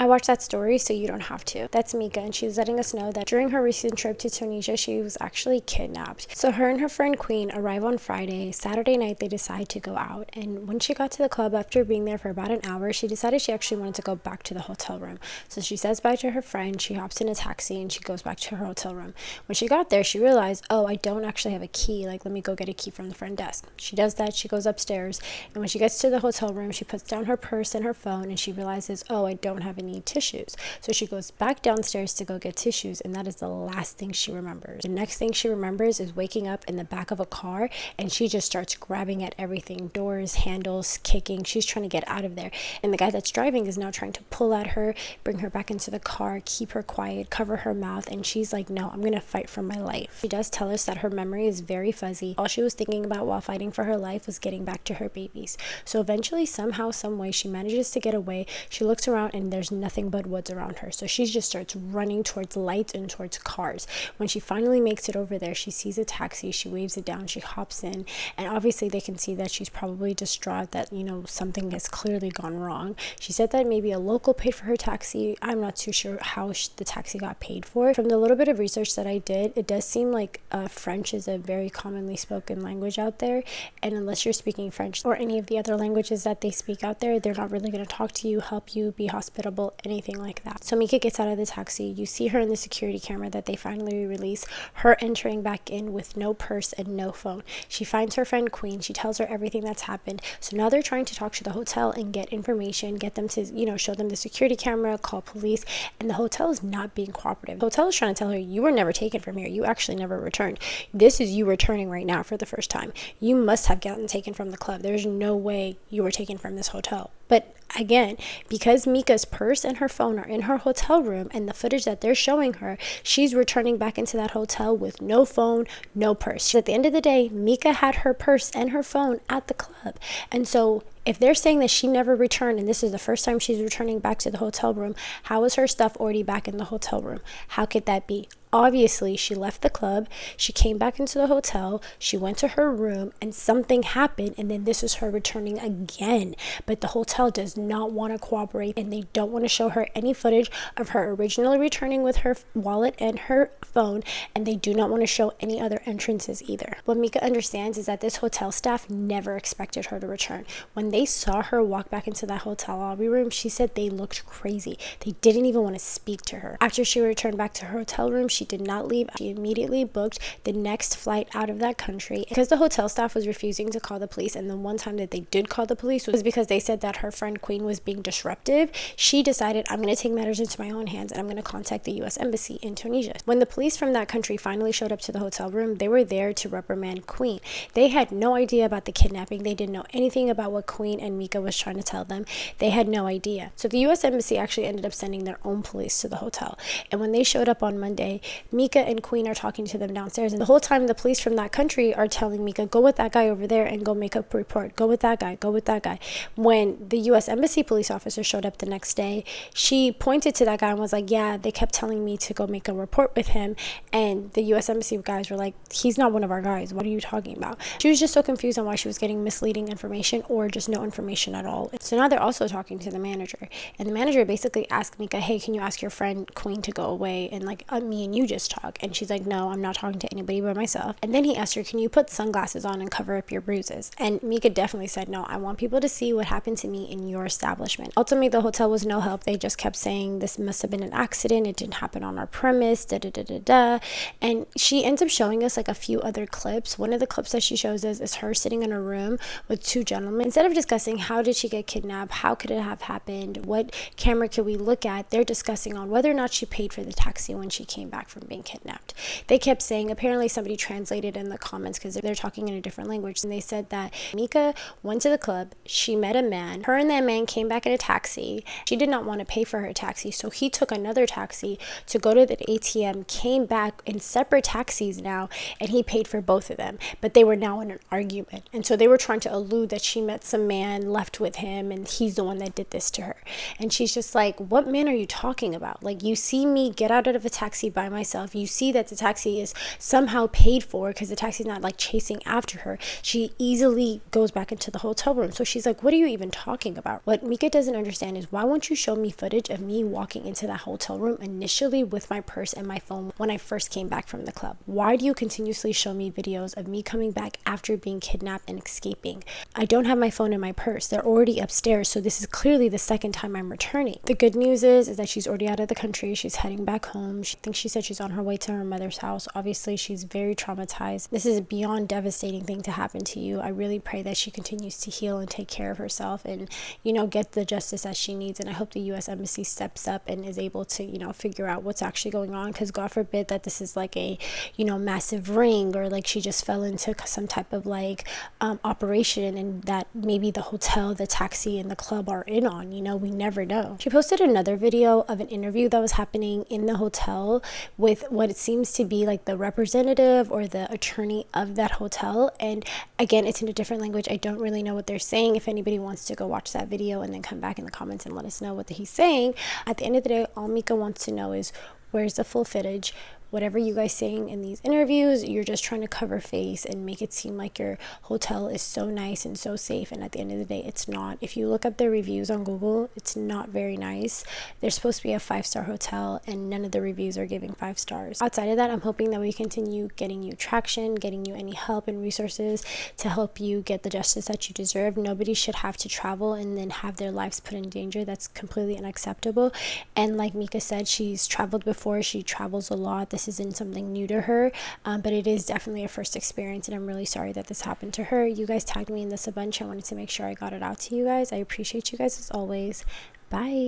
I watched that story so you don't have to. That's Meka, and she's letting us know that during her recent trip to Tunisia, she was actually kidnapped. So her and her friend Queen arrive on Friday. Saturday night, they decide to go out. And when she got to the club after being there for about an hour, she decided she actually wanted to go back to the hotel room. So she says bye to her friend, she hops in a taxi, and she goes back to her hotel room. When she got there, she realized, oh, I don't actually have a key. Like, let me go get a key from the front desk. She does that. She goes upstairs. And when she gets to the hotel room, she puts down her purse and her phone, and she realizes, oh, I don't have any tissues. So she goes back downstairs to go get tissues, and that is the last thing she remembers. The next thing she remembers is waking up in the back of a car, and she just starts grabbing at everything, doors, handles, kicking. She's trying to get out of there, and the guy that's driving is now trying to pull at her, bring her back into the car, keep her quiet, cover her mouth, and she's like, no, I'm gonna fight for my life. She does tell us that her memory is very fuzzy. All she was thinking about while fighting for her life was getting back to her babies. So eventually, somehow, some way, she manages to get away. She looks around, and there's nothing but woods around her. So she just starts running towards lights and towards cars. When she finally makes it over there, she sees a taxi. She waves it down. She hops in, and obviously they can see that she's probably distraught, that, you know, something has clearly gone wrong. She said that maybe a local paid for her taxi. I'm not too sure how the taxi got paid for. From the little bit of research that I did, it does seem like French is a very commonly spoken language out there, and unless you're speaking French or any of the other languages that they speak out there, they're not really going to talk to you, help you, be hospitable, anything like that. So Meka gets out of the taxi. You see her in the security camera that they finally release, her entering back in with no purse and no phone. She finds her friend Queen. She tells her everything that's happened. So now they're trying to talk to the hotel and get information, get them to, you know, show them the security camera, call police, and the hotel is not being cooperative. The hotel is trying to tell her, you were never taken from here. You actually never returned. This is you returning right now for the first time. You must have gotten taken from the club. There's no way you were taken from this hotel. But again, because Meka's purse and her phone are in her hotel room, and the footage that they're showing her, she's returning back into that hotel with no phone, no purse. At the end of the day, Meka had her purse and her phone at the club. And so if they're saying that she never returned, and this is the first time she's returning back to the hotel room, how is her stuff already back in the hotel room? How could that be? Obviously, she left the club, she came back into the hotel, she went to her room, and something happened, and then this is her returning again. But the hotel does not want to cooperate, and they don't want to show her any footage of her originally returning with her wallet and her phone, and they do not want to show any other entrances either. What Meka understands is that this hotel staff never expected her to return. When they saw her walk back into that hotel lobby room, she said they looked crazy. They didn't even want to speak to her. After she returned back to her hotel room, she did not leave. She immediately booked the next flight out of that country. Because the hotel staff was refusing to call the police, and the one time that they did call the police was because they said that her friend Queen was being disruptive, she decided, I'm going to take matters into my own hands, and I'm going to contact the U.S. Embassy in Tunisia. When the police from that country finally showed up to the hotel room, they were there to reprimand Queen. They had no idea about the kidnapping. They didn't know anything about what Queen and Meka was trying to tell them. They had no idea. So the U.S. Embassy actually ended up sending their own police to the hotel. And when they showed up on Monday, Meka and Queen are talking to them downstairs, and the whole time the police from that country are telling Meka, go with that guy over there and go make a report. Go with that guy. Go with that guy. When the U.S. Embassy police officer showed up the next day, she pointed to that guy and was like, yeah, they kept telling me to go make a report with him, and the U.S. Embassy guys were like, he's not one of our guys. What are you talking about? She was just so confused on why she was getting misleading information or just no information at all. So now they're also talking to the manager, and the manager basically asked Meka, hey, can you ask your friend Queen to go away and like me and you just talk? And she's like, no, I'm not talking to anybody but myself. And then he asked her, can you put sunglasses on and cover up your bruises? And Meka definitely said, no, I want people to see what happened to me in your establishment. Ultimately, the hotel was no help. They just kept saying this must have been an accident. It didn't happen on our premise, da da da da da. And she ends up showing us like a few other clips. One of the clips that she shows us is her sitting in a room with two gentlemen. Instead of discussing how did she get kidnapped, how could it have happened, what camera could we look at, they're discussing on whether or not she paid for the taxi when she came back from being kidnapped. They kept saying, apparently somebody translated in the comments because they're talking in a different language, and they said that Meka went to the club, she met a man, her and that man came back in a taxi. She did not want to pay for her taxi, so he took another taxi to go to the ATM, came back in separate taxis now, and he paid for both of them. But they were now in an argument, and so they were trying to allude that she met some man left with him and he's the one that did this to her. And she's just like, what man are you talking about? Like, you see me get out of a taxi by myself. You see that the taxi is somehow paid for because the taxi's not like chasing after her. She easily goes back into the hotel room. So she's like, what are you even talking about? What Meka doesn't understand is, why won't you show me footage of me walking into that hotel room initially with my purse and my phone when I first came back from the club? Why do you continuously show me videos of me coming back after being kidnapped and escaping? I don't have my phone in my purse. They're already upstairs, so this is clearly the second time I'm returning. The good news is that she's already out of the country. She's heading back home. I think she said she's on her way to her mother's house. Obviously, she's very traumatized. This is a beyond devastating thing to happen to you. I really pray that she continues to heal and take care of herself and, you know, get the justice that she needs. And I hope the U.S. Embassy steps up and is able to, you know, figure out what's actually going on, because God forbid that this is like a, you know, massive ring, or like she just fell into some type of like operation, and that maybe the hotel, the taxi, and the club are in on, you know, we never know. She posted another video of an interview that was happening in the hotel with what it seems to be like the representative or the attorney of that hotel. And again, it's in a different language. I don't really know what they're saying. If anybody wants to go watch that video and then come back in the comments and let us know what he's saying. At the end of the day, all Meka wants to know is, where's the full footage? Whatever you guys saying in these interviews, you're just trying to cover face and make it seem like your hotel is so nice and so safe, and at the end of the day, it's not. If you look up the reviews on Google, it's not very nice. They're supposed to be a 5-star hotel, and none of the reviews are giving 5 stars. Outside of that, I'm hoping that we continue getting you traction, getting you any help and resources to help you get the justice that you deserve. Nobody should have to travel and then have their lives put in danger. That's completely unacceptable. And like Meka said, she's traveled before. She travels a lot. This isn't something new to her, but it is definitely a first experience, and I'm really sorry that this happened to her. You guys tagged me in this a bunch. I wanted to make sure I got it out to you guys. I appreciate you guys as always. Bye.